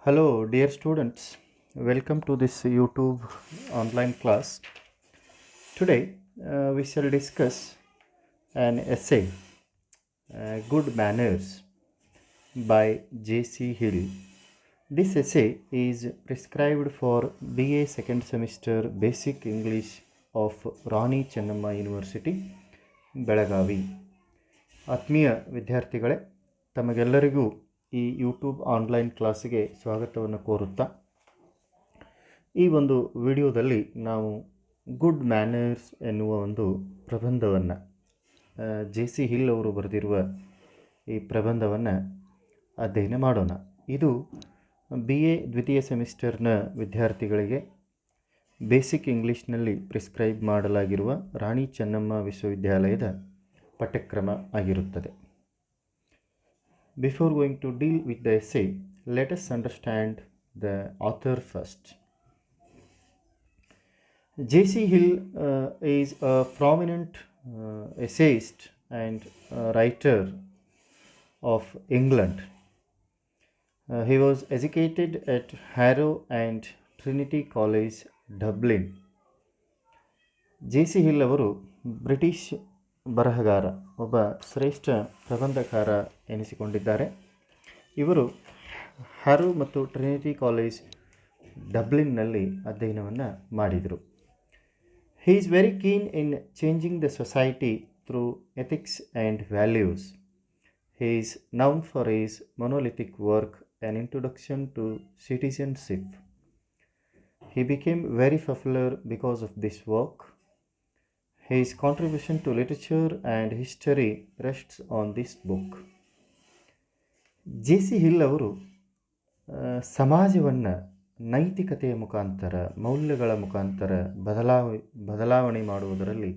Hello, dear students. Welcome to this YouTube online class. Today, we shall discuss an essay, Good Manners by J.C. Hill. This essay is prescribed for BA second semester Basic English of Rani Chennamma University, Belagavi. ಆತ್ಮೀಯ ವಿದ್ಯಾರ್ಥಿಗಳೇ, ತಮಗೆಲ್ಲರಿಗೂ ಈ YouTube online ಕ್ಲಾಸಿಗೆ ಸ್ವಾಗತವನ್ನು ಕೋರುತ್ತಾ ಈ ಒಂದು ವಿಡಿಯೋದಲ್ಲಿ ನಾವು ಗುಡ್ ಮ್ಯಾನರ್ಸ್ ಎನ್ನುವ ಒಂದು ಪ್ರಬಂಧವನ್ನು ಜೆ.ಸಿ. ಹಿಲ್ ಅವರು ಬರೆದಿರುವ ಈ ಪ್ರಬಂಧವನ್ನು ಅಧ್ಯಯನ ಮಾಡೋಣ. ಇದು BA ದ್ವಿತೀಯ ಸೆಮಿಸ್ಟರ್ನ ವಿದ್ಯಾರ್ಥಿಗಳಿಗೆ ಬೇಸಿಕ್ ಇಂಗ್ಲೀಷ್ನಲ್ಲಿ ಪ್ರಿಸ್ಕ್ರೈಬ್ ಮಾಡಲಾಗಿರುವ ರಾಣಿ ಚೆನ್ನಮ್ಮ ವಿಶ್ವವಿದ್ಯಾಲಯದ ಪಠ್ಯಕ್ರಮ ಆಗಿರುತ್ತದೆ. Before going to deal with the essay, let us understand the author first. J.C. Hill is a prominent essayist and writer of England. He was educated at Harrow and Trinity College, Dublin. J.C. Hill ಅವರು British ಬರಹಗಾರ, ಒಬ್ಬ ಶ್ರೇಷ್ಠ ಪ್ರಬಂಧಕಾರ ಎನಿಸಿಕೊಂಡಿದ್ದಾರೆ. ಇವರು arrow ಮತ್ತು Trinity college ಡಬ್ಲಿನ್ನಲ್ಲಿ ಅಧ್ಯಯನವನ್ನು ಮಾಡಿದರು. He is very keen in changing the society through ethics and values. He is known for his monolithic work an introduction to citizenship. He became very popular because of this work. His contribution to literature and history rests on this book. JC. Hill ಅವರು ಸಮಾಜವನ್ನು ನೈತಿಕತೆಯ ಮುಖಾಂತರ, ಮೌಲ್ಯಗಳ ಮುಖಾಂತರ ಬದಲಾವಣೆ ಮಾಡುವುದರಲ್ಲಿ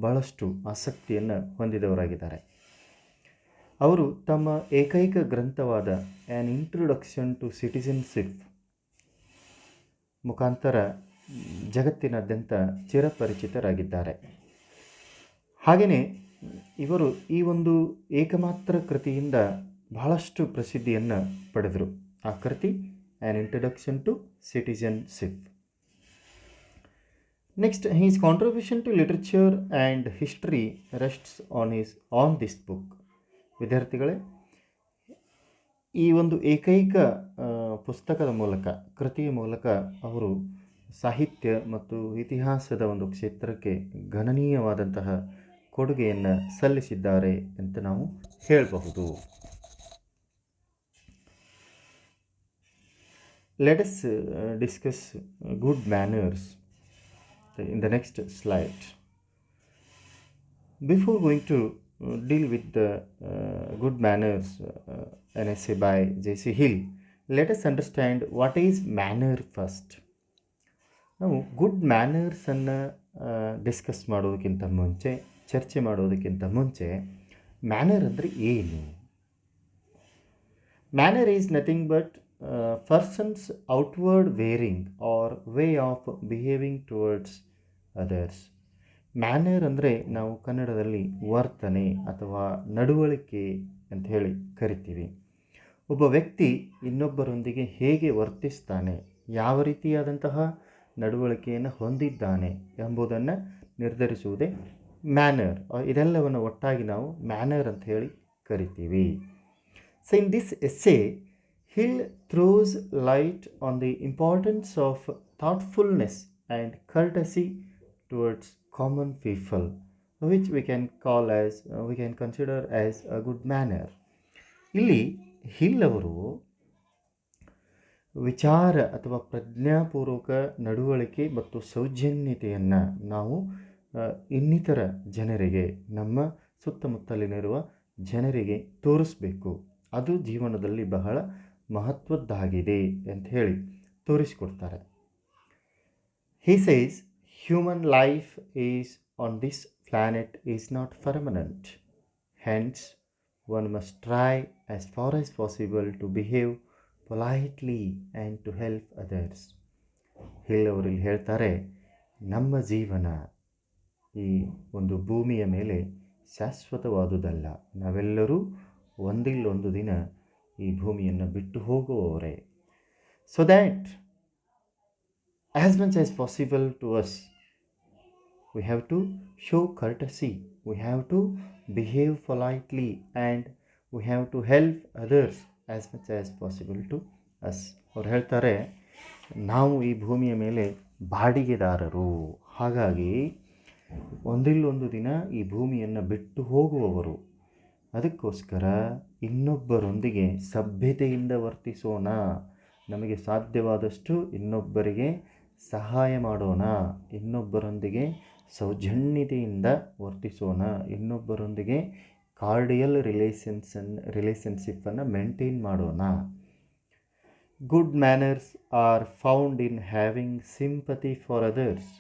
ಬಹಳಷ್ಟು ಆಸಕ್ತಿಯನ್ನು ಹೊಂದಿದವರಾಗಿದ್ದಾರೆ. ಅವರು ತಮ್ಮ ಏಕೈಕ ಗ್ರಂಥವಾದ ಆ್ಯನ್ ಇಂಟ್ರೊಡಕ್ಷನ್ ಟು ಸಿಟಿಜನ್ಶಿಪ್ ಮುಖಾಂತರ ಜಗತ್ತಿನಾದ್ಯಂತ ಚಿರಪರಿಚಿತರಾಗಿದ್ದಾರೆ. ಹಾಗೆಯೇ ಇವರು ಈ ಒಂದು ಏಕಮಾತ್ರ ಕೃತಿಯಿಂದ ಬಹಳಷ್ಟು ಪ್ರಸಿದ್ಧಿಯನ್ನು ಪಡೆದರು. ಆ ಕೃತಿ an introduction to citizenship. Next, his contribution to literature and history rests on this book. ವಿದ್ಯಾರ್ಥಿಗಳೇ, ಈ ಒಂದು ಏಕೈಕ ಪುಸ್ತಕದ ಮೂಲಕ, ಕೃತಿಯ ಮೂಲಕ ಅವರು ಸಾಹಿತ್ಯ ಮತ್ತು ಇತಿಹಾಸದ ಒಂದು ಕ್ಷೇತ್ರಕ್ಕೆ ಗಣನೀಯವಾದಂತಹ ಕೊಡುಗೆಯನ್ನು ಸಲ್ಲಿಸಿದ್ದಾರೆ ಅಂತ ನಾವು ಹೇಳಬಹುದು. Let us discuss good manners in the next slide. Before going to deal with the good manners, an essay by J.C. Hill, let us understand what is manner first. ನಾವು ಗುಡ್ ಮ್ಯಾನರ್ಸನ್ನು ಡಿಸ್ಕಸ್ ಮಾಡೋದಕ್ಕಿಂತ ಮುಂಚೆ, ಚರ್ಚೆ ಮಾಡೋದಕ್ಕಿಂತ ಮುಂಚೆ, manner ಅಂದರೆ ಏನು? Manner is nothing but persons outward wearing or way of behaving towards others. Manner ಅಂದರೆ ನಾವು ಕನ್ನಡದಲ್ಲಿ ವರ್ತನೆ ಅಥವಾ ನಡವಳಿಕೆ ಅಂತ ಹೇಳಿ ಕರಿತೀವಿ. ಒಬ್ಬ ವ್ಯಕ್ತಿ ಇನ್ನೊಬ್ಬರೊಂದಿಗೆ ಹೇಗೆ ವರ್ತಿಸ್ತಾನೆ, ಯಾವ ರೀತಿಯಾದಂತಹ ನಡವಳಿಕೆಯನ್ನು ಹೊಂದಿದ್ದಾನೆ ಎಂಬುದನ್ನು ನಿರ್ಧರಿಸುವುದೇ ಮ್ಯಾನರ್. ಇದೆಲ್ಲವನ್ನು ಒಟ್ಟಾಗಿ ನಾವು ಮ್ಯಾನರ್ ಅಂತ ಹೇಳಿ ಕರಿತೀವಿ. So in this essay, he throws light on the importance of thoughtfulness and courtesy towards common people, which we can consider as a good manner. ಇಲ್ಲಿ ಹಿಲ್ ಅವರು ವಿಚಾರ ಅಥವಾ ಪ್ರಜ್ಞಾಪೂರ್ವಕ ನಡವಳಿಕೆ ಮತ್ತು ಸೌಜನ್ಯತೆಯನ್ನು ನಾವು ಇನ್ನಿತರ ಜನರಿಗೆ, ನಮ್ಮ ಸುತ್ತಮುತ್ತಲಿನಿರುವ ಜನರಿಗೆ ತೋರಿಸಬೇಕು. ಅದು ಜೀವನದಲ್ಲಿ ಬಹಳ ಮಹತ್ವದ್ದಾಗಿದೆ ಅಂತ ಹೇಳಿ ತೋರಿಸಿಕೊಡ್ತಾರೆ. He says, human life is on this planet is not permanent. Hence, one must try as far as possible to behave politely and to help others. Hill ಅವರು ಇಲ್ಲಿ ಹೇಳ್ತಾರೆ, ನಮ್ಮ ಜೀವನ ಈ ಒಂದು ಭೂಮಿಯ ಮೇಲೆ ಶಾಶ್ವತವಾದುದಲ್ಲ. ನಾವೆಲ್ಲರೂ ಒಂದಿಲ್ಲೊಂದು ದಿನ ಈ ಭೂಮಿಯನ್ನು ಬಿಟ್ಟು ಹೋಗುವವರೇ. So that as much as possible to us, we have to show courtesy, we have to behave politely, and we have to help others as much as possible to us. ಅವ್ರು ಹೇಳ್ತಾರೆ, ನಾವು ಈ ಭೂಮಿಯ ಮೇಲೆ ಬಾಡಿಗೆದಾರರು, ಹಾಗಾಗಿ ಒಂದಿಲ್ಲೊಂದು ದಿನ ಈ ಭೂಮಿಯನ್ನು ಬಿಟ್ಟು ಹೋಗುವವರು. ಅದಕ್ಕೋಸ್ಕರ ಇನ್ನೊಬ್ಬರೊಂದಿಗೆ ಸಭ್ಯತೆಯಿಂದ ವರ್ತಿಸೋಣ, ನಮಗೆ ಸಾಧ್ಯವಾದಷ್ಟು ಇನ್ನೊಬ್ಬರಿಗೆ ಸಹಾಯ ಮಾಡೋಣ, ಇನ್ನೊಬ್ಬರೊಂದಿಗೆ ಸೌಜನ್ಯತೆಯಿಂದ ವರ್ತಿಸೋಣ, ಇನ್ನೊಬ್ಬರೊಂದಿಗೆ ಕಾರ್ಡಿಯಲ್ ರಿಲೇಷನ್ಶಿಪ್ಪನ್ನು ಮೇಂಟೈನ್ ಮಾಡೋಣ. Good manners are found in having sympathy for others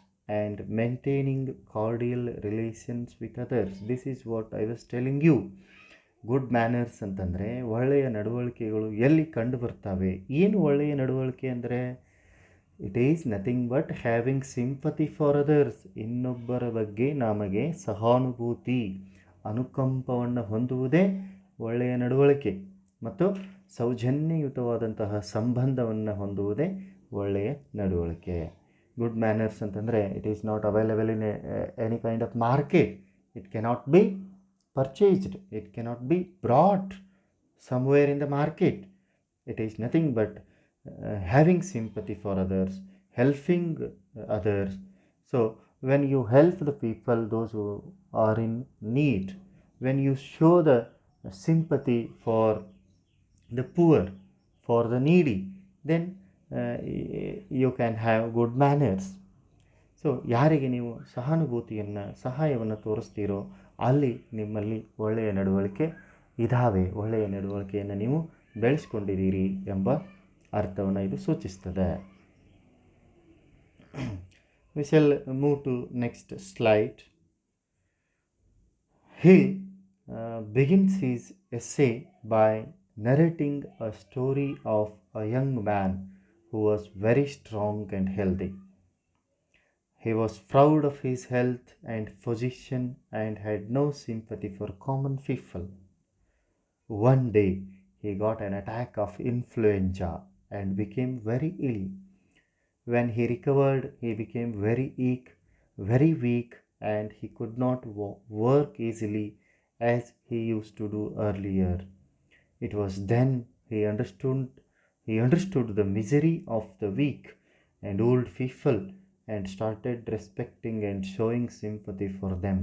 and maintaining cordial relations with others. This is what I was telling you. Good manners ಅಂತಂದರೆ ಒಳ್ಳೆಯ ನಡವಳಿಕೆಗಳು ಎಲ್ಲಿ ಕಂಡು ಬರ್ತವೆ? ಏನು ಒಳ್ಳೆಯ ನಡವಳಿಕೆ ಅಂದರೆ, it is nothing but having sympathy for others. ಇನ್ನೊಬ್ಬರ ಬಗ್ಗೆ ನಮಗೆ ಸಹಾನುಭೂತಿ, ಅನುಕಂಪವನ್ನು ಹೊಂದುವುದೇ ಒಳ್ಳೆಯ ನಡವಳಿಕೆ. ಮತ್ತು ಸೌಜನ್ಯಯುತವಾದಂತಹ ಸಂಬಂಧವನ್ನು ಹೊಂದುವುದೇ ಒಳ್ಳೆಯ ನಡವಳಿಕೆ. ಗುಡ್ ಮ್ಯಾನರ್ಸ್ ಅಂತಂದರೆ it is not available in any kind of market. It cannot be purchased, it cannot be brought somewhere in the market. It is nothing but having sympathy for others, helping others. So when you help the people, those who are in need, when you show the sympathy for the poor, for the needy, then you can have good manners. So ಯಾರಿಗೆ ನೀವು ಸಹಾಯವನ್ನು ತೋರಿಸ್ತೀರೋ ಅಲ್ಲಿ ನಿಮ್ಮಲ್ಲಿ ಒಳ್ಳೆಯ ನಡವಳಿಕೆ ಇದ್ದಾವೆ, ಒಳ್ಳೆಯ ನಡವಳಿಕೆಯನ್ನು ನೀವು ಬೆಳೆಸ್ಕೊಂಡಿದ್ದೀರಿ ಎಂಬ ಅರ್ಥವನ್ನು ಇದು ಸೂಚಿಸ್ತದೆ. We shall move to next slide. Hill begins his essay by narrating a story of a young man who was very strong and healthy. He was proud of his health and position and had no sympathy for common people. One day he got an attack of influenza and became very ill. When he recovered, he became very weak, and he could not work easily as he used to do earlier. It was then he understood the misery of the weak and old people and started respecting and showing sympathy for them.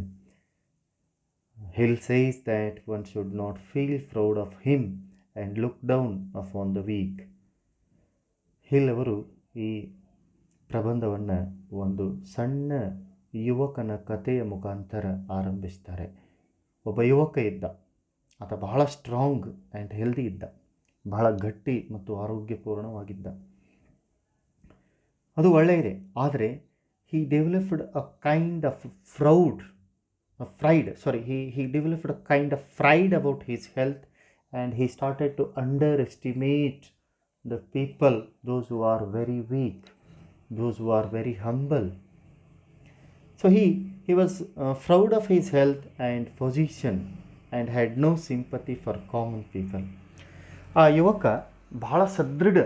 Hill says that one should not feel proud of him and look down upon the weak. Hill ಅವರು ಈ ಪ್ರಬಂಧವನ್ನು ಒಂದು ಸಣ್ಣ ಯುವಕನ ಕಥೆಯ ಮುಖಾಂತರ ಆರಂಭಿಸ್ತಾರೆ. ಒಬ್ಬ ಯುವಕ ಇದ್ದ, ಆತ ಬಹಳ ಸ್ಟ್ರಾಂಗ್ ಆ್ಯಂಡ್ ಹೆಲ್ದಿ ಇದ್ದ, ಬಹಳ ಗಟ್ಟಿ ಮತ್ತು ಆರೋಗ್ಯಪೂರ್ಣವಾಗಿದ್ದ. ಅದು ಒಳ್ಳೆಯದೇ, ಆದರೆ he developed a kind of pride about his health, and he started to underestimate the people, those who are very weak, those who are very humble. So he was proud of his health and position and had no sympathy for common people. ಆ ಯುವಕ ಬಹಳ ಸದೃಢ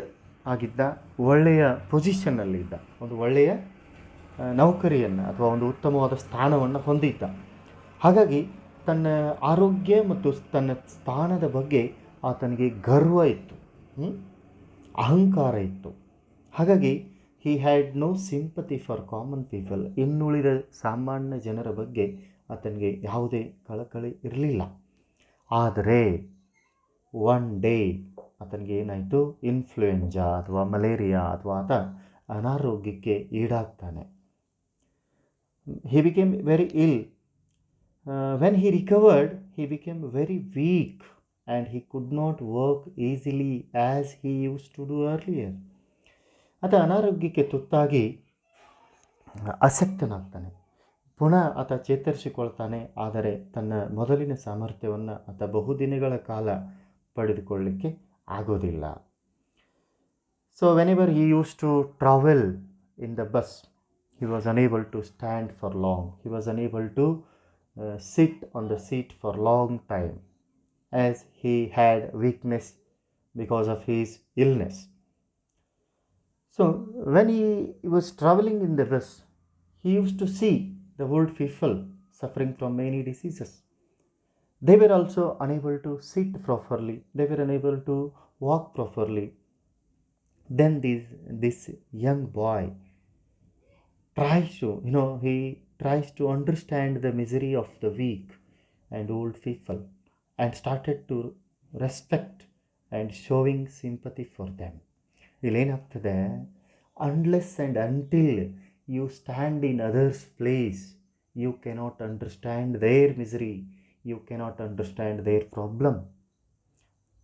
ಆಗಿದ್ದ, ಒಳ್ಳೆಯ ಪೊಸಿಷನ್ನಲ್ಲಿ ಇದ್ದ, ಒಂದು ಒಳ್ಳೆಯ ನೌಕರಿಯನ್ನು ಅಥವಾ ಒಂದು ಉತ್ತಮವಾದ ಸ್ಥಾನವನ್ನು ಹೊಂದಿದ್ದ. ಹಾಗಾಗಿ ತನ್ನ ಆರೋಗ್ಯ ಮತ್ತು ತನ್ನ ಸ್ಥಾನದ ಬಗ್ಗೆ ಆತನಿಗೆ ಗರ್ವ ಇತ್ತು, ಅಹಂಕಾರ ಇತ್ತು. ಹಾಗಾಗಿ he had no sympathy for common people. ಇನ್ನುಳಿದ ಸಾಮಾನ್ಯ ಜನರ ಬಗ್ಗೆ ಆತನಿಗೆ ಯಾವುದೇ ಕಳಕಳಿ ಇರಲಿಲ್ಲ. ಆದರೆ ಒನ್ ಡೇ ಆತನಿಗೆ ಏನಾಯಿತು, ಇನ್ಫ್ಲೂಯೆಂಜಾ ಅಥವಾ ಮಲೇರಿಯಾ ಅಥವಾ ಆತ ಅನಾರೋಗ್ಯಕ್ಕೆ ಈಡಾಗ್ತಾನೆ. he became very ill. When he recovered, he became very weak and he could not work easily as he used to do earlier. ಆತ ಅನಾರೋಗ್ಯಕ್ಕೆ ತುತ್ತಾಗಿ ಅಸಕ್ತನಾಗ್ತಾನೆ. ಪುನಃ ಆತ ಚೇತರಿಸಿಕೊಳ್ತಾನೆ, ಆದರೆ ತನ್ನ ಮೊದಲಿನ ಸಾಮರ್ಥ್ಯವನ್ನು ಆತ ಬಹುದಿನಗಳ ಕಾಲ ಪಡೆದುಕೊಳ್ಳಲಿಕ್ಕೆ ಆಗೋದಿಲ್ಲ. So whenever he used to travel in the bus, he was unable to stand for long. He was unable to sit on the seat for long time as he had weakness because of his illness. So when he was traveling in the bus, he used to see the old people suffering from many diseases. They were also unable to sit properly, they were unable to walk properly. Then this young boy tries to, he tries to understand the misery of the weak and old people and started to respect and showing sympathy for them. ಇಲ್ಲೇನಾಗ್ತದೆ, unless and until you stand in others place you cannot understand their misery, you cannot understand their problem.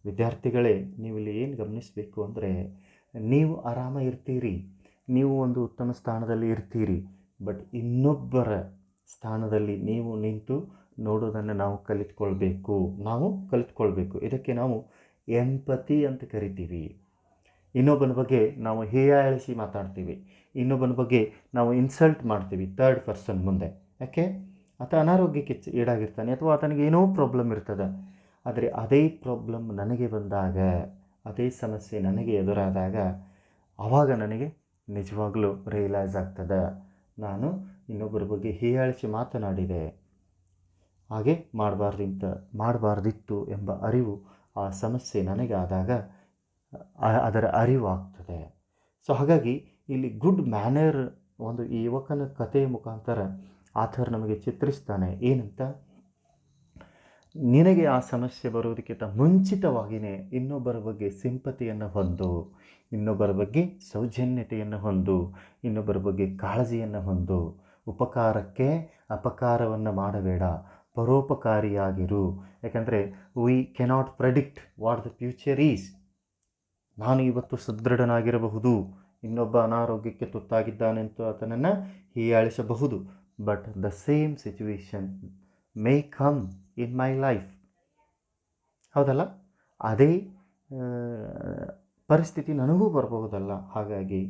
ವಿದ್ಯಾರ್ಥಿಗಳೇ, ನೀವು ಇಲ್ಲಿ ಏನು ಗಮನಿಸಬೇಕು ಅಂದರೆ, ನೀವು ಆರಾಮ ಇರ್ತೀರಿ, ನೀವು ಒಂದು ಉತ್ತಮ ಸ್ಥಾನದಲ್ಲಿ ಇರ್ತೀರಿ, ಬಟ್ ಇನ್ನೊಬ್ಬರ ಸ್ಥಾನದಲ್ಲಿ ನೀವು ನಿಂತು ನೋಡೋದನ್ನು ನಾವು ಕಲಿತ್ಕೊಳ್ಬೇಕು. ಇದಕ್ಕೆ ನಾವು ಎಂಪತಿ ಅಂತ ಕರಿತೀವಿ. ಇನ್ನೊಬ್ಬನ ಬಗ್ಗೆ ನಾವು ಹೀಯಾಳಿಸಿ ಮಾತಾಡ್ತೀವಿ, ಇನ್ನೊಬ್ಬನ ಬಗ್ಗೆ ನಾವು ಇನ್ಸಲ್ಟ್ ಮಾಡ್ತೀವಿ ಥರ್ಡ್ ಪರ್ಸನ್ ಮುಂದೆ. ಯಾಕೆ? ಆತ ಅನಾರೋಗ್ಯಕ್ಕೆ ಈಡಾಗಿರ್ತಾನೆ ಅಥವಾ ಆತನಿಗೆ ಏನೋ ಪ್ರಾಬ್ಲಮ್ ಇರ್ತದೆ. ಆದರೆ ಅದೇ ಪ್ರಾಬ್ಲಮ್ ನನಗೆ ಬಂದಾಗ, ಅದೇ ಸಮಸ್ಯೆ ನನಗೆ ಎದುರಾದಾಗ, ಆವಾಗ ನನಗೆ ನಿಜವಾಗಲೂ ರಿಯಲೈಸ್ ಆಗ್ತದೆ, ನಾನು ಇನ್ನೊಬ್ಬರ ಬಗ್ಗೆ ಹೀಯಾಳಿಸಿ ಮಾತನಾಡಿದೆ, ಹಾಗೆ ಮಾಡಬಾರ್ದಿತ್ತು ಎಂಬ ಅರಿವು ಆ ಸಮಸ್ಯೆ ನನಗೆ ಆದಾಗ ಅದರ ಅರಿವು ಆಗ್ತದೆ. ಸೊ ಹಾಗಾಗಿ ಇಲ್ಲಿ ಗುಡ್ ಮ್ಯಾನರ್ ಒಂದು ಈ ಯುವಕನ ಕಥೆಯ ಮುಖಾಂತರ ಆಥರ್ ನಮಗೆ ಚಿತ್ರಿಸ್ತಾನೆ. ಏನಂತ, ನಿನಗೆ ಆ ಸಮಸ್ಯೆ ಬರುವುದಕ್ಕಿಂತ ಮುಂಚಿತವಾಗಿಯೇ ಇನ್ನೊಬ್ಬರ ಬಗ್ಗೆ ಸಿಂಪತಿಯನ್ನು ಹೊಂದು, ಇನ್ನೊಬ್ಬರ ಬಗ್ಗೆ ಸೌಜನ್ಯತೆಯನ್ನು ಹೊಂದು, ಇನ್ನೊಬ್ಬರ ಬಗ್ಗೆ ಕಾಳಜಿಯನ್ನು ಹೊಂದು, ಉಪಕಾರಕ್ಕೆ ಅಪಕಾರವನ್ನು ಮಾಡಬೇಡ, ಪರೋಪಕಾರಿಯಾಗಿರು. ಯಾಕಂದರೆ we cannot predict what the future is. ನಾನು ಇವತ್ತು ಸದೃಢನಾಗಿರಬಹುದು, ಇನ್ನೊಬ್ಬ ಅನಾರೋಗ್ಯಕ್ಕೆ ತುತ್ತಾಗಿದ್ದಾನೆಂತೂ ಆತನನ್ನು ಹೀಯಾಳಿಸಬಹುದು, but the same situation may come in my life. ಹೌದಲ್ಲ? ಅದೇ ಪರಿಸ್ಥಿತಿ ನನಗೂ ಬರಬಹುದಲ್ಲ. ಹಾಗಾಗಿ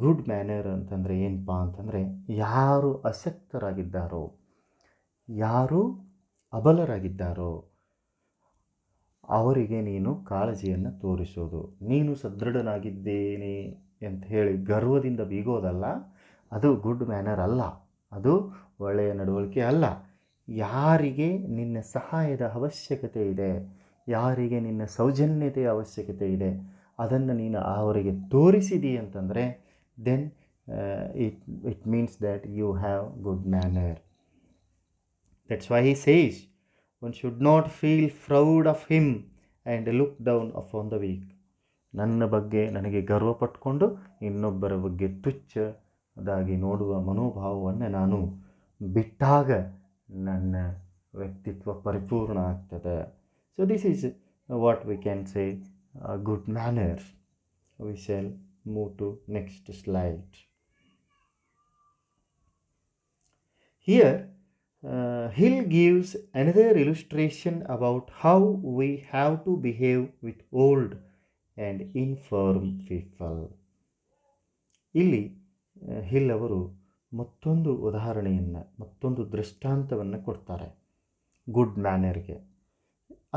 ಗುಡ್ ಮ್ಯಾನರ್ ಅಂತಂದರೆ ಏನಪ್ಪ ಅಂತಂದರೆ, ಯಾರು ಅಶಕ್ತರಾಗಿದ್ದಾರೋ, ಯಾರು ಅಬಲರಾಗಿದ್ದಾರೋ ಅವರಿಗೆ ನೀನು ಕಾಳಜಿಯನ್ನು ತೋರಿಸೋದು. ನೀನು ಸದೃಢನಾಗಿದ್ದೇನೆ ಅಂತ ಹೇಳಿ ಗರ್ವದಿಂದ ಬೀಗೋದಲ್ಲ, ಅದು ಗುಡ್ ಮ್ಯಾನರ್ ಅಲ್ಲ, ಅದು ಒಳ್ಳೆಯ ನಡವಳಿಕೆ ಅಲ್ಲ. ಯಾರಿಗೆ ನಿನ್ನ ಸಹಾಯದ ಅವಶ್ಯಕತೆ ಇದೆ, ಯಾರಿಗೆ ನಿನ್ನ ಸೌಜನ್ಯತೆಯ ಅವಶ್ಯಕತೆ ಇದೆ, ಅದನ್ನು ನೀನು ಅವರಿಗೆ ತೋರಿಸಿದಿ ಅಂತಂದರೆ then it means that you have good manner. That's why he says one should not feel proud of him and look down upon the weak. ನನ್ನ ಬಗ್ಗೆ ನನಗೆ ಗರ್ವ ಪಟ್ಕೊಂಡು ಇನ್ನೊಬ್ಬರ ಬಗ್ಗೆ ತುಚ್ಛದಾಗಿ ನೋಡುವ ಮನೋಭಾವವನ್ನು ನಾನು ಬಿಟ್ಟಾಗ ನನ್ನ ವ್ಯಕ್ತಿತ್ವ ಪರಿಪೂರ್ಣ ಆಗ್ತದೆ. So this is what we can say good manners. We shall move to next slide. Here Hill gives another illustration about how we have to behave with old and infirm people. ಇಲ್ಲಿ hill ಅವರು ಮತ್ತೊಂದು ಉದಾಹರಣೆಯನ್ನು, ಮತ್ತೊಂದು ದೃಷ್ಟಾಂತವನ್ನು ಕೊಡ್ತಾರೆ good ಮ್ಯಾನರ್ಗೆ.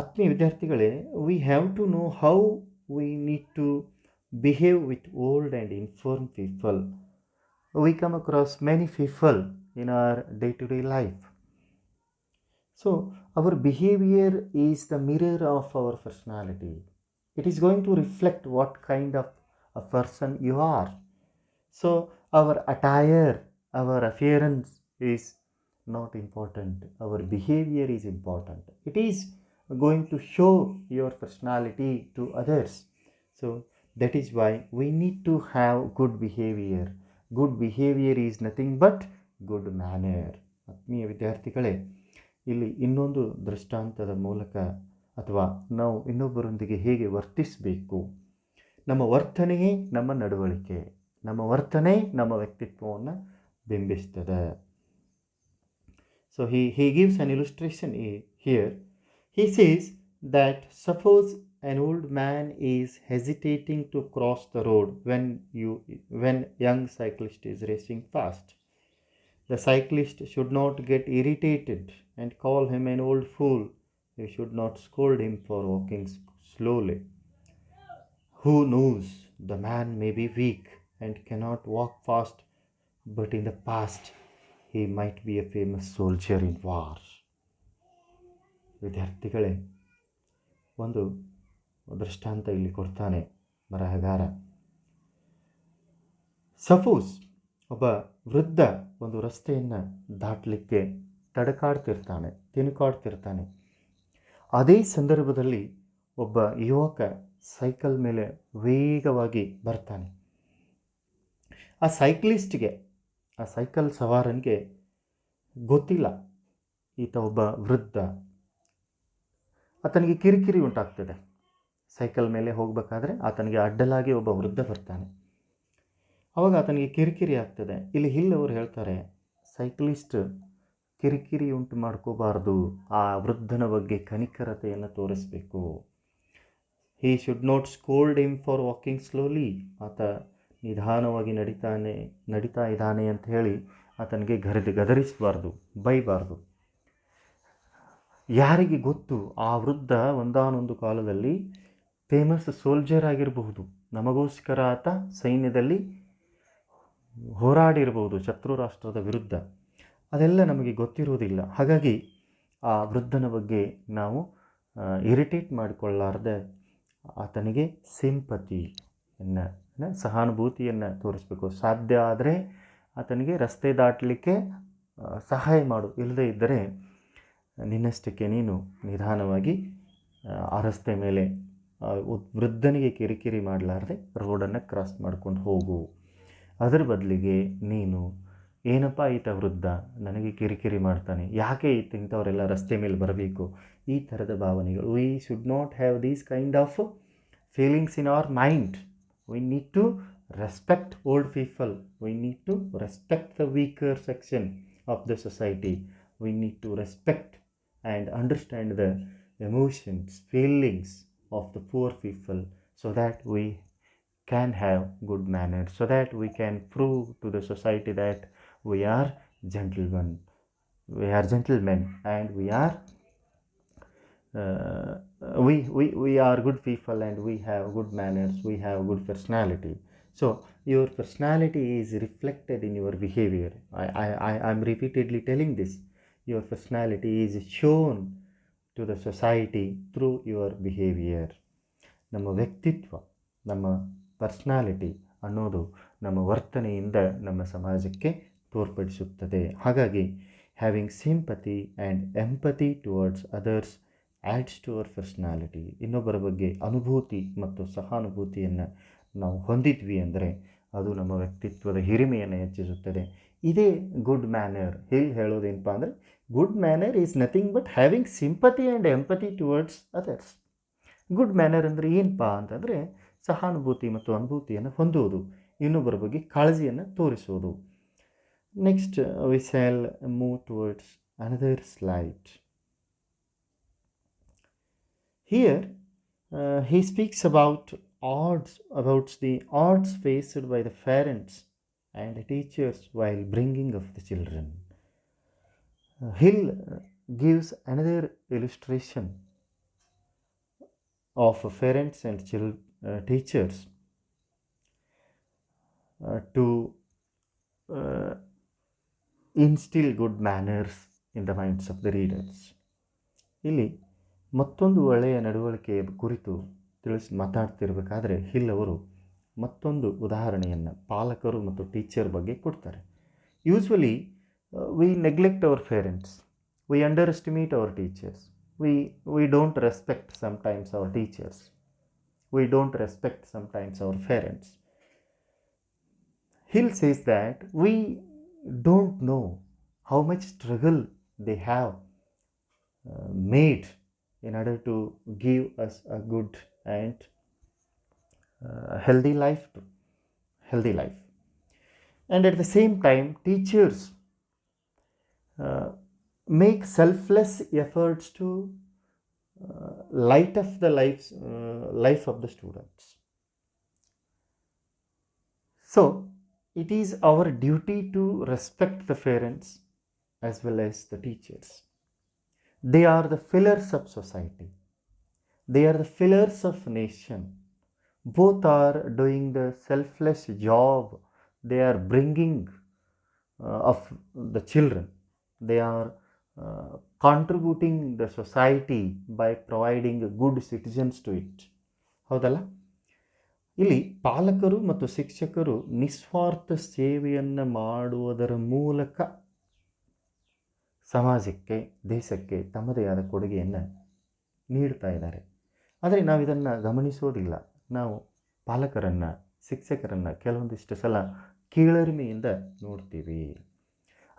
ಆತ್ಮೀಯ ವಿದ್ಯಾರ್ಥಿಗಳೇ, we have to know how we need to behave with old and infirm people. We come across many people in our day-to-day life. So our behavior is the mirror of our personality. It is going to reflect what kind of a person you are. So our attire, our appearance is not important. Our behavior is important. It is going to show your personality to others. So that is why we need to have good behavior. Good behavior is nothing but good manner. ಆತ್ಮೀಯ ವಿದ್ಯಾರ್ಥಿಗಳೇ, ಇಲ್ಲಿ ಇನ್ನೊಂದು ದೃಷ್ಟಾಂತದ ಮೂಲಕ ಅಥವಾ ನಾವು ಇನ್ನೊಬ್ಬರೊಂದಿಗೆ ಹೇಗೆ ವರ್ತಿಸಬೇಕು, ನಮ್ಮ ವರ್ತನೆಯೇ ನಮ್ಮ ನಡವಳಿಕೆ, ನಮ್ಮ ವರ್ತನೆ ನಮ್ಮ ವ್ಯಕ್ತಿತ್ವವನ್ನು ಬಿಂಬಿಸ್ತದೆ. So he gives an illustration here. He says that suppose an old man is hesitating to cross the road when young cyclist is racing fast. The cyclist should not get irritated and call him an old fool. You should not scold him for walking slowly. Who knows The man may be weak and cannot walk fast, but in the past he might be a famous soldier in war. ವಿದ್ಯಾರ್ಥಿಗಳೇ, ಒಂದು ದೃಷ್ಟಾಂತ ಇಲ್ಲಿ ಕೊಡ್ತಾನೆ ಬರಹಗಾರ. Suppose ಒಬ್ಬ ವೃದ್ಧ ಒಂದು ರಸ್ತೆಯನ್ನು ದಾಟಲಿಕ್ಕೆ ತಡಕಾಡ್ತಿರ್ತಾನೆ, ತಿನ್ಕಾಡ್ತಿರ್ತಾನೆ. ಅದೇ ಸಂದರ್ಭದಲ್ಲಿ ಒಬ್ಬ ಯುವಕ ಸೈಕಲ್ ಮೇಲೆ ವೇಗವಾಗಿ ಬರ್ತಾನೆ. ಆ ಸೈಕ್ಲಿಸ್ಟ್ಗೆ, ಆ ಸೈಕಲ್ ಸವಾರನಿಗೆ ಗೊತ್ತಿಲ್ಲ ಈತ ಒಬ್ಬ ವೃದ್ಧ. ಆತನಿಗೆ ಕಿರಿಕಿರಿ ಉಂಟಾಗ್ತದೆ. ಸೈಕಲ್ ಮೇಲೆ ಹೋಗಬೇಕಾದ್ರೆ ಆತನಿಗೆ ಅಡ್ಡಲಾಗಿ ಒಬ್ಬ ವೃದ್ಧ ಬರ್ತಾನೆ. ಆವಾಗ ಆತನಿಗೆ ಕಿರಿಕಿರಿ ಆಗ್ತದೆ. ಇಲ್ಲಿ ಹಿಲ್ ಅವರು ಹೇಳ್ತಾರೆ, ಸೈಕ್ಲಿಸ್ಟ್ ಕಿರಿಕಿರಿ ಉಂಟು ಮಾಡ್ಕೋಬಾರ್ದು, ಆ ವೃದ್ಧನ ಬಗ್ಗೆ ಕನಿಕರತೆಯನ್ನು ತೋರಿಸಬೇಕು. He should not scold him for walking slowly. ಆತ ನಿಧಾನವಾಗಿ ನಡೀತಾ ಇದ್ದಾನೆ ಅಂತ ಹೇಳಿ ಆತನಿಗೆ ಗದರಿಸಬಾರ್ದು, ಬೈಬಾರ್ದು. ಯಾರಿಗೆ ಗೊತ್ತು, ಆ ವೃದ್ಧ ಒಂದಾನೊಂದು ಕಾಲದಲ್ಲಿ ಫೇಮಸ್ ಸೋಲ್ಜರ್ ಆಗಿರಬಹುದು. ನಮಗೋಸ್ಕರ ಆತ ಸೈನ್ಯದಲ್ಲಿ ಹೋರಾಡಿರಬಹುದು ಶತ್ರು ರಾಷ್ಟ್ರದ ವಿರುದ್ಧ. ಅದೆಲ್ಲ ನಮಗೆ ಗೊತ್ತಿರುವುದಿಲ್ಲ. ಹಾಗಾಗಿ ಆ ವೃದ್ಧನ ಬಗ್ಗೆ ನಾವು ಇರಿಟೇಟ್ ಮಾಡಿಕೊಳ್ಳಾರ್ದೆ ಆತನಿಗೆ ಸಿಂಪತಿಯನ್ನು, ಸಹಾನುಭೂತಿಯನ್ನು ತೋರಿಸಬೇಕು. ಸಾಧ್ಯ ಆದರೆ ಆತನಿಗೆ ರಸ್ತೆ ದಾಟಲಿಕ್ಕೆ ಸಹಾಯ ಮಾಡು. ಇಲ್ಲದೇ ಇದ್ದರೆ ನಿನ್ನಷ್ಟಕ್ಕೆ ನೀನು ನಿಧಾನವಾಗಿ ಆ ರಸ್ತೆ ಮೇಲೆ ವೃದ್ಧನಿಗೆ ಕಿರಿಕಿರಿ ಮಾಡಲಾರ್ದೆ ರೋಡನ್ನು ಕ್ರಾಸ್ ಮಾಡ್ಕೊಂಡು ಹೋಗು. ಅದರ ಬದಲಿಗೆ ನೀನು, ಏನಪ್ಪ ಈತ ವೃದ್ಧ ನನಗೆ ಕಿರಿಕಿರಿ ಮಾಡ್ತಾನೆ, ಯಾಕೆ ಇಂಥವರೆಲ್ಲ ರಸ್ತೆ ಮೇಲೆ ಬರಬೇಕು, ಈ ಥರದ ಭಾವನೆಗಳು. We should not have these kind of feelings in our mind. We need to respect old people. We need to respect the weaker section of the society. We need to respect and understand the emotions, feelings of the poor people, so that we can have good manners, so that we can prove to the society that we are gentlemen, and we are good people, and we have good manners, we have good personality. So your personality is reflected in your behavior. I'm repeatedly telling this. Your personality is shown to the society through your behavior. ನಮ್ಮ ವ್ಯಕ್ತಿತ್ವ, ನಮ್ಮ personality ಅನ್ನೋದು ನಮ್ಮ ವರ್ತನೆಯಿಂದ ನಮ್ಮ ಸಮಾಜಕ್ಕೆ ತೋರ್ಪಡಿಸುತ್ತದೆ. ಹಾಗಾಗಿ having sympathy and empathy towards others adds to our personality. ಇನ್ನೊಬ್ಬರ ಬಗ್ಗೆ ಅನುಭೂತಿ ಮತ್ತು ಸಹಾನುಭೂತಿಯನ್ನು ನಾವು ಹೊಂದಿದ್ವಿ ಅಂದರೆ ಅದು ನಮ್ಮ ವ್ಯಕ್ತಿತ್ವದ ಹಿರಿಮೆಯನ್ನು ಹೆಚ್ಚಿಸುತ್ತದೆ. ಇದೇ ಗುಡ್ ಮ್ಯಾನರ್. ಹೇಳೋದೇನಪ್ಪ ಅಂದರೆ, good manner is nothing but having sympathy and empathy towards others. Good manner ಅಂದರೆ ಏನಪ್ಪ ಅಂತಂದರೆ, ಸಹಾನುಭೂತಿ ಮತ್ತು ಅನುಭೂತಿಯನ್ನು ಹೊಂದುವುದು, ಇನ್ನೊಬ್ಬರ ಬಗ್ಗೆ ಕಾಳಜಿಯನ್ನು ತೋರಿಸುವುದು. Next we shall move towards another slide. Here he speaks about the odds faced by the parents and the teachers while bringing up the children. Hill gives another illustration of parents and teachers to instill good manners in the minds of the readers. ಇಲ್ಲಿ ಮತ್ತೊಂದು ಒಳ್ಳೆಯ ನಡವಳಿಕೆಯ ಕುರಿತು ಮಾತಾಡ್ತಿರ್ಬೇಕಾದ್ರೆ hill ಅವರು ಮತ್ತೊಂದು ಉದಾಹರಣೆಯನ್ನು ಪಾಲಕರು ಮತ್ತು ಟೀಚರ್ ಬಗ್ಗೆ ಕೊಡ್ತಾರೆ. Usually we neglect our parents, we underestimate our teachers, we don't respect sometimes our teachers, we don't respect sometimes our parents. Hill says that we don't know how much struggle they have made in order to give us a good and healthy life. And at the same time, teachers make selfless efforts to light up the life of the students. So it is our duty to respect the parents as well as the teachers. They are the pillars of society. They are the pillars of nation. Both are doing the selfless job. They are bringing of the children. They are contributing the society by providing good citizens to it. ಹೌದಲ್ಲ? ಇಲ್ಲಿ ಪಾಲಕರು ಮತ್ತು ಶಿಕ್ಷಕರು ನಿಸ್ವಾರ್ಥ ಸೇವೆಯನ್ನು ಮಾಡುವುದರ ಮೂಲಕ ಸಮಾಜಕ್ಕೆ, ದೇಶಕ್ಕೆ ತಮ್ಮದೇ ಆದ ಕೊಡುಗೆಯನ್ನು ನೀಡ್ತಾ ಇದ್ದಾರೆ. ಆದರೆ ನಾವು ಇದನ್ನು ಗಮನಿಸೋದಿಲ್ಲ. ನಾವು ಪಾಲಕರನ್ನು, ಶಿಕ್ಷಕರನ್ನು ಕೆಲವೊಂದಿಷ್ಟು ಸಲ ಕೀಳರಿಮೆಯಿಂದ ನೋಡ್ತೀವಿ.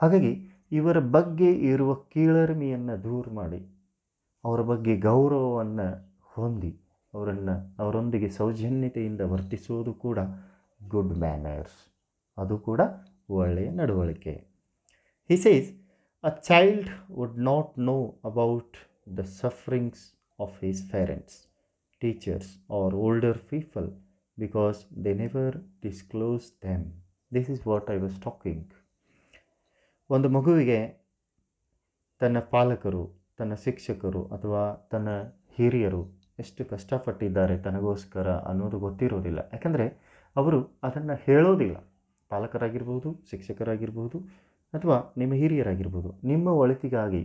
ಹಾಗಾಗಿ ಇವರ ಬಗ್ಗೆ ಇರುವ ಕೀಳರಿಮೆಯನ್ನು ದೂರ ಮಾಡಿ ಅವರ ಬಗ್ಗೆ ಗೌರವವನ್ನು ಹೊಂದಿ ಅವರೊಂದಿಗೆ ಸೌಜನ್ಯತೆಯಿಂದ ವರ್ತಿಸುವುದು ಕೂಡ ಗುಡ್ ಮ್ಯಾನರ್ಸ್. ಅದು ಕೂಡ ಒಳ್ಳೆಯ ನಡವಳಿಕೆ. He says a child would not know about the sufferings of his parents, teachers, or older people because they never disclosed them. This is what I was talking. ಒಂದು ಮಗುವಿಗೆ ತನ್ನ ಪಾಲಕರು, ತನ್ನ ಶಿಕ್ಷಕರು ಅಥವಾ ತನ್ನ ಹಿರಿಯರು ಎಷ್ಟು ಕಷ್ಟಪಟ್ಟಿದ್ದಾರೆ ತನಗೋಸ್ಕರ ಅನ್ನೋದು ಗೊತ್ತಿರೋದಿಲ್ಲ. ಯಾಕಂದರೆ ಅವರು ಅದನ್ನು ಹೇಳೋದಿಲ್ಲ. ಪಾಲಕರಾಗಿರ್ಬೋದು, ಶಿಕ್ಷಕರಾಗಿರ್ಬೋದು ಅಥವಾ ನಿಮ್ಮ ಹಿರಿಯರಾಗಿರ್ಬೋದು, ನಿಮ್ಮ ಒಳಿತಿಗಾಗಿ,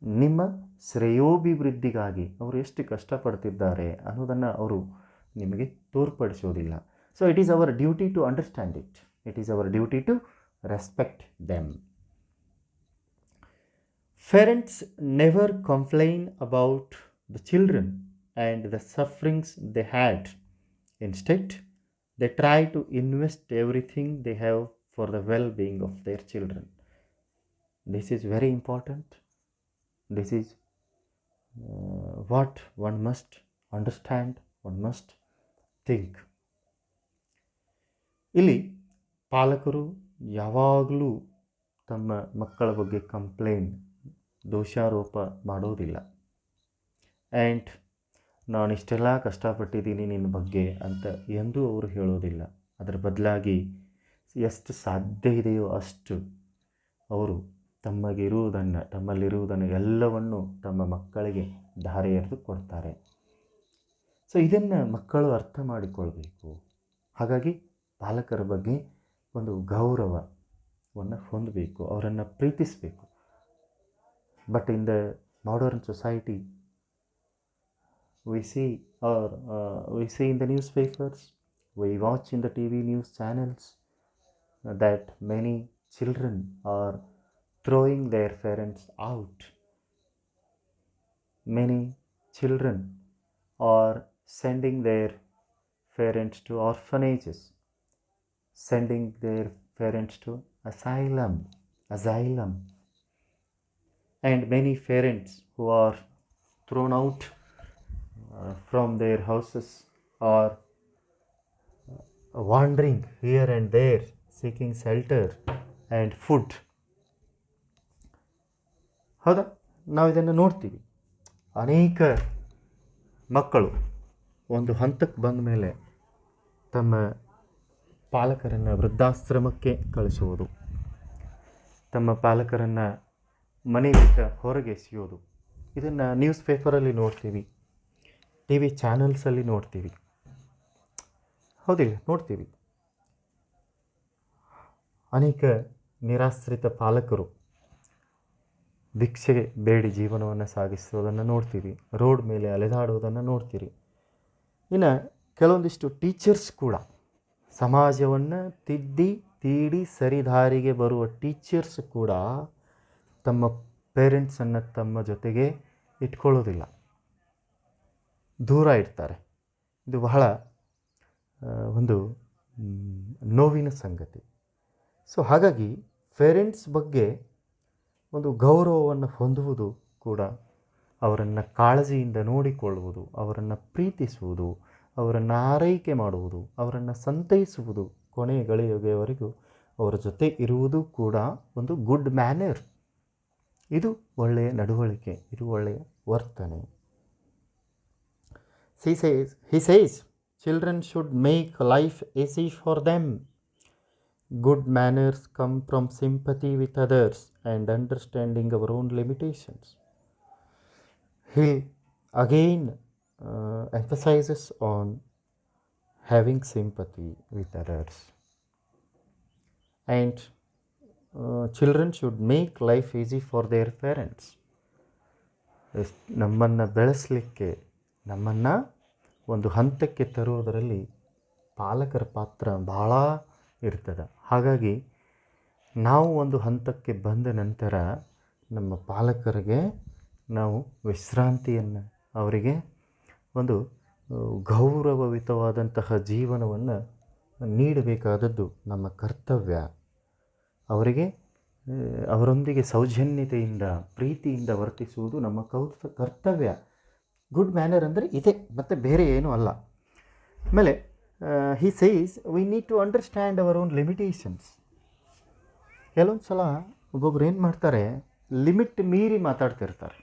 ನಿಮ್ಮ ಶ್ರೇಯೋಭಿವೃದ್ಧಿಗಾಗಿ ಅವರು ಎಷ್ಟು ಕಷ್ಟಪಡ್ತಿದ್ದಾರೆ ಅನ್ನೋದನ್ನು ಅವರು ನಿಮಗೆ ತೋರ್ಪಡಿಸೋದಿಲ್ಲ. So it is our duty to understand it. It is our duty to respect them. Parents never complain about the children and the sufferings they had. Instead, they try to invest everything they have for the well-being of their children. This is very important. This is what one must understand, one must think. ಇಲ್ಲಿ ಪಾಲಕರು ಯಾವಾಗಲೂ ತಮ್ಮ ಮಕ್ಕಳ ಬಗ್ಗೆ ದೋಷಾರೋಪ ಮಾಡೋದಿಲ್ಲ. And ನಾನಿಷ್ಟೆಲ್ಲ ಕಷ್ಟಪಟ್ಟಿದ್ದೀನಿ ನಿನ್ನ ಬಗ್ಗೆ ಅಂತ ಎಂದೂ ಅವರು ಹೇಳೋದಿಲ್ಲ. ಅದರ ಬದಲಾಗಿ ಎಷ್ಟು ಸಾಧ್ಯ ಇದೆಯೋ ಅಷ್ಟು ಅವರು ತಮ್ಮಲ್ಲಿರುವುದನ್ನು ಎಲ್ಲವನ್ನು ತಮ್ಮ ಮಕ್ಕಳಿಗೆ ಧಾರೆ ಎರೆದು ಕೊಡ್ತಾರೆ. ಸೊ ಇದನ್ನು ಮಕ್ಕಳು ಅರ್ಥ ಮಾಡಿಕೊಳ್ಬೇಕು. ಹಾಗಾಗಿ ಪಾಲಕರ ಬಗ್ಗೆ ಒಂದು ಗೌರವವನ್ನು ಹೊಂದಬೇಕು, ಅವರನ್ನು ಪ್ರೀತಿಸಬೇಕು. But in the modern society, we see in the newspapers, we watch in the TV news channels that many children are throwing their parents out. Many children are sending their parents to orphanages, sending their parents to asylum. And many parents who are thrown out from their houses are wandering here and there seeking shelter and food. ಹೌದಾ? ನಾವು ಇದನ್ನು ನೋಡ್ತೀವಿ. ಅನೇಕ ಮಕ್ಕಳು ಒಂದು ಹಂತಕ್ಕೆ ಬಂದ ಮೇಲೆ ತಮ್ಮ ಪಾಲಕರನ್ನು ವೃದ್ಧಾಶ್ರಮಕ್ಕೆ ಕಳಿಸುವುದು, ತಮ್ಮ ಪಾಲಕರನ್ನು ಮನೆ ಬಿಟ್ಟ ಹೊರಗೆ ಎಸೆಯೋದು, ಇದನ್ನು ನ್ಯೂಸ್ ಪೇಪರಲ್ಲಿ ನೋಡ್ತೀವಿ, ಟಿ ವಿ ಚಾನಲ್ಸಲ್ಲಿ ನೋಡ್ತೀವಿ. ಹೌದಿಲ್ಲ? ನೋಡ್ತೀವಿ. ಅನೇಕ ನಿರಾಶ್ರಿತ ಪಾಲಕರು ಭಿಕ್ಷೆ ಬೇಡಿ ಜೀವನವನ್ನು ಸಾಗಿಸೋದನ್ನು ನೋಡ್ತೀವಿ. ರೋಡ್ ಮೇಲೆ ಅಲೆದಾಡುವುದನ್ನು ನೋಡ್ತೀರಿ. ಇನ್ನು ಕೆಲವೊಂದಿಷ್ಟು ಟೀಚರ್ಸ್ ಕೂಡ ಸಮಾಜವನ್ನು ತೀಡಿ ಸರಿದಾರಿಗೆ ಬರುವ ಟೀಚರ್ಸ್ ಕೂಡ ತಮ್ಮ ಪೇರೆಂಟ್ಸನ್ನು ತಮ್ಮ ಜೊತೆಗೆ ಇಟ್ಕೊಳ್ಳೋದಿಲ್ಲ, ದೂರ ಇಡ್ತಾರೆ. ಇದು ಬಹಳ ಒಂದು ನೋವಿನ ಸಂಗತಿ. ಸೊ ಹಾಗಾಗಿ ಪೇರೆಂಟ್ಸ್ ಬಗ್ಗೆ ಒಂದು ಗೌರವವನ್ನು ಹೊಂದುವುದು ಕೂಡ, ಅವರನ್ನು ಕಾಳಜಿಯಿಂದ ನೋಡಿಕೊಳ್ಳುವುದು, ಅವರನ್ನು ಪ್ರೀತಿಸುವುದು, ಅವರನ್ನು ಆರೈಕೆ ಮಾಡುವುದು, ಅವರನ್ನು ಸಂತೈಸುವುದು, ಕೊನೆಯ ಗಳಿಗೆಯವರೆಗೂ ಅವರ ಜೊತೆ ಇರುವುದು ಕೂಡ ಒಂದು ಗುಡ್ ಮ್ಯಾನರ್. ಇದು ಒಳ್ಳೆಯ ನಡವಳಿಕೆ, ಇದು ಒಳ್ಳೆಯ ವರ್ತನೆ. He says children should make life easy for them. Good manners come from sympathy with others and understanding our own limitations. He again emphasizes on having sympathy with others. And children should make life easy for their parents. ನಮ್ಮನ್ನು ಬೆಳೆಸಲಿಕ್ಕೆ, ನಮ್ಮನ್ನು ಒಂದು ಹಂತಕ್ಕೆ ತರುವುದರಲ್ಲಿ ಪಾಲಕರ ಪಾತ್ರ ಭಾಳ ಇರ್ತದೆ. ಹಾಗಾಗಿ ನಾವು ಒಂದು ಹಂತಕ್ಕೆ ಬಂದ ನಂತರ ನಮ್ಮ ಪಾಲಕರಿಗೆ ನಾವು ವಿಶ್ರಾಂತಿಯನ್ನು, ಅವರಿಗೆ ಒಂದು ಗೌರವಯುತವಾದಂತಹ ಜೀವನವನ್ನು ನೀಡಬೇಕಾದದ್ದು ನಮ್ಮ ಕರ್ತವ್ಯ. ಅವರಿಗೆ ಅವರೊಂದಿಗೆ ಸೌಜನ್ಯತೆಯಿಂದ, ಪ್ರೀತಿಯಿಂದ ವರ್ತಿಸುವುದು ನಮ್ಮ ಕರ್ತವ್ಯ. ಗುಡ್ ಮ್ಯಾನರ್ ಅಂದರೆ ಇದೆ, ಮತ್ತು ಬೇರೆ ಏನೂ ಅಲ್ಲ. ಆಮೇಲೆ he says we need to understand our own limitations. ಕೆಲವೊಂದು ಸಲ ಒಬ್ಬೊಬ್ರು ಏನು ಮಾಡ್ತಾರೆ, ಲಿಮಿಟ್ ಮೀರಿ ಮಾತಾಡ್ತಿರ್ತಾರೆ.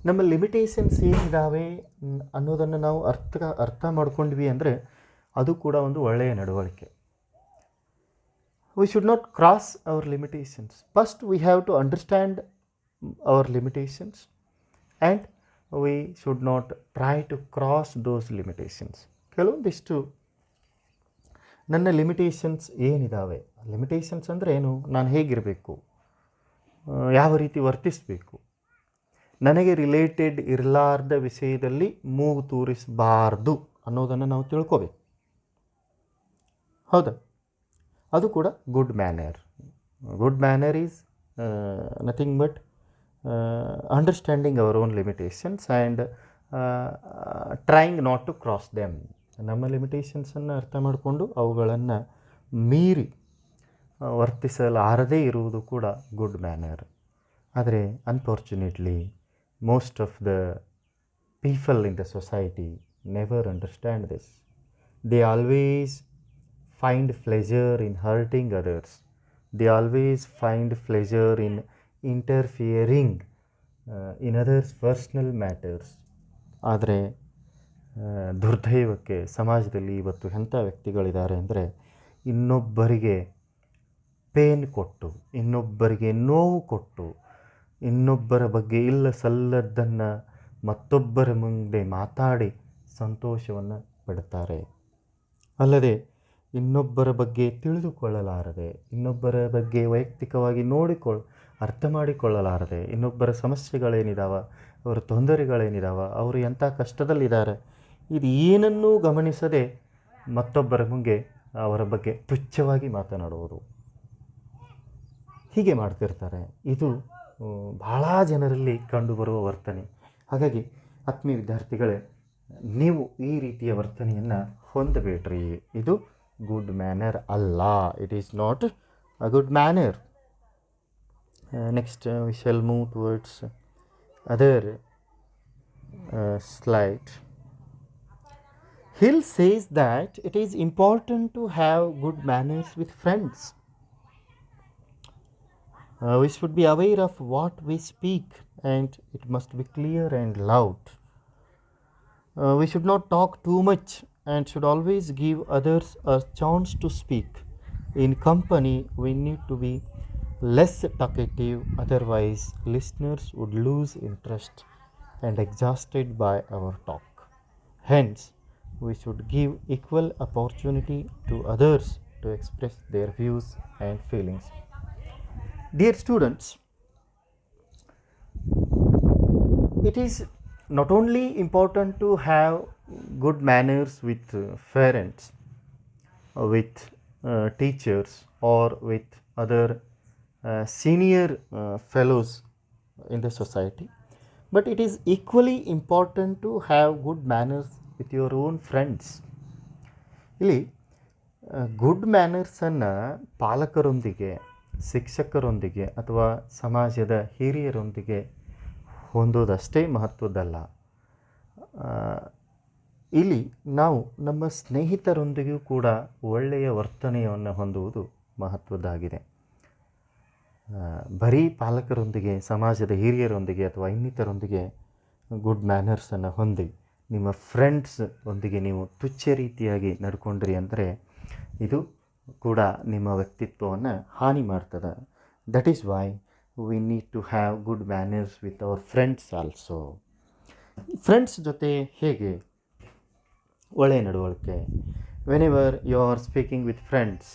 ನಮ್ಮ ಲಿಮಿಟೇಷನ್ಸ್ ಏನಿದ್ದಾವೆ ಅನ್ನೋದನ್ನು ನಾವು ಅರ್ಥ ಮಾಡ್ಕೊಂಡ್ವಿ ಅಂದರೆ ಅದು ಕೂಡ ಒಂದು ಒಳ್ಳೆಯ ನಡವಳಿಕೆ. we should not cross our limitations. First we have to understand our limitations and we should not try to cross those limitations. ಕೆಲವೊಂದಿಷ್ಟು ನನ್ನ ಲಿಮಿಟೇಷನ್ಸ್ ಏನಿದ್ದಾವೆ, ಲಿಮಿಟೇಷನ್ಸ್ ಅಂದರೆ ಏನು, ನಾನು ಹೇಗಿರಬೇಕು, ಯಾವ ರೀತಿ ವರ್ತಿಸಬೇಕು, ನನಗೆ ರಿಲೇಟೆಡ್ ಇರಲಾರ್ದ ವಿಷಯದಲ್ಲಿ ಮೂಗು ತೂರಿಸಬಾರ್ದು ಅನ್ನೋದನ್ನು ನಾವು ತಿಳ್ಕೋಬೇಕು. ಹೌದಾ? ಅದು ಕೂಡ good manner. Good manner is nothing but understanding our own limitations and trying not to cross them. ನಮ್ಮ ಲಿಮಿಟೇಷನ್ಸನ್ನು ಅರ್ಥ ಮಾಡಿಕೊಂಡು ಅವುಗಳನ್ನು ಮೀರಿ ವರ್ತಿಸಲಾರದೇ ಇರುವುದು ಕೂಡ ಗುಡ್ ಮ್ಯಾನರ್. ಆದರೆ unfortunately most of the people in the society never understand this. They always find pleasure in hurting others. They always find pleasure in interfering in others' personal matters. ಆದರೆ ದುರ್ದೈವಕ್ಕೆ ಸಮಾಜದಲ್ಲಿ ಇವತ್ತು ಎಂಥ ವ್ಯಕ್ತಿಗಳಿದ್ದಾರೆ ಅಂದರೆ, ಇನ್ನೊಬ್ಬರಿಗೆ ಪೇನ್ ಕೊಟ್ಟು, ಇನ್ನೊಬ್ಬರಿಗೆ ನೋವು ಕೊಟ್ಟು, ಇನ್ನೊಬ್ಬರ ಬಗ್ಗೆ ಇಲ್ಲ ಸಲ್ಲದ್ದನ್ನು ಮತ್ತೊಬ್ಬರ ಮುಂದೆ ಮಾತಾಡಿ ಸಂತೋಷವನ್ನು ಪಡ್ತಾರೆ. ಅಲ್ಲದೆ ಇನ್ನೊಬ್ಬರ ಬಗ್ಗೆ ತಿಳಿದುಕೊಳ್ಳಲಾರದೆ, ಇನ್ನೊಬ್ಬರ ಬಗ್ಗೆ ವೈಯಕ್ತಿಕವಾಗಿ ಅರ್ಥ ಮಾಡಿಕೊಳ್ಳಲಾರದೆ, ಇನ್ನೊಬ್ಬರ ಸಮಸ್ಯೆಗಳೇನಿದಾವ, ಅವರ ತೊಂದರೆಗಳೇನಿದಾವ, ಅವರು ಎಂಥ ಕಷ್ಟದಲ್ಲಿದ್ದಾರೆ, ಇದು ಏನನ್ನೂ ಗಮನಿಸದೆ ಮತ್ತೊಬ್ಬರ ಮುಂದೆ ಅವರ ಬಗ್ಗೆ ತುಚ್ಛವಾಗಿ ಮಾತನಾಡುವುದು, ಹೀಗೆ ಮಾಡ್ತಿರ್ತಾರೆ. ಇದು ಭಾಳ ಜನರಲ್ಲಿ ಕಂಡುಬರುವ ವರ್ತನೆ. ಹಾಗಾಗಿ ಆತ್ಮೀಯ ವಿದ್ಯಾರ್ಥಿಗಳೇ, ನೀವು ಈ ರೀತಿಯ ವರ್ತನೆಯನ್ನು ಹೊಂದಬೇಡ್ರಿ. ಇದು ಗುಡ್ ಮ್ಯಾನರ್ ಅಲ್ಲ. It is not a good manner. Next we shall move towards other slide. Hill says that it is important to have good manners with friends. We should be aware of what we speak and it must be clear and loud. We should not talk too much and should always give others a chance to speak. In company, we need to be less talkative, otherwise listeners would lose interest and exhausted by our talk. Hence, we should give equal opportunity to others to express their views and feelings. Dear students, it is not only important to have good manners with parents, with teachers or with other senior fellows in the society, but it is equally important to have good manners with your own friends. ಇಲ್ಲಿ good ಮ್ಯಾನರ್ಸನ್ನು ಪಾಲಕರೊಂದಿಗೆ, ಶಿಕ್ಷಕರೊಂದಿಗೆ ಅಥವಾ ಸಮಾಜದ ಹಿರಿಯರೊಂದಿಗೆ ಹೊಂದೋದಷ್ಟೇ ಮಹತ್ವದ್ದಲ್ಲ. ಇಲ್ಲಿ ನಾವು ನಮ್ಮ ಸ್ನೇಹಿತರೊಂದಿಗೂ ಕೂಡ ಒಳ್ಳೆಯ ವರ್ತನೆಯನ್ನು ಹೊಂದುವುದು ಮಹತ್ವದ್ದಾಗಿದೆ. ಬರೀ ಪಾಲಕರೊಂದಿಗೆ, ಸಮಾಜದ ಹಿರಿಯರೊಂದಿಗೆ ಅಥವಾ ಇನ್ನಿತರೊಂದಿಗೆ ಗುಡ್ ಮ್ಯಾನರ್ಸನ್ನು ಹೊಂದಿ ನಿಮ್ಮ ಫ್ರೆಂಡ್ಸ್ ಒಂದಿಗೆ ನೀವು ತುಚ್ಛ ರೀತಿಯಾಗಿ ನಡ್ಕೊಂಡ್ರಿ ಅಂದರೆ ಇದು ಕೂಡ ನಿಮ್ಮ ವ್ಯಕ್ತಿತ್ವವನ್ನು ಹಾನಿ ಮಾಡ್ತದೆ. That is why we need to have good manners with our friends also. Friends ಜೊತೆ ಹೇಗೆ ಒಳ್ಳೆಯ ನಡವಳಿಕೆ. Whenever you are speaking with friends,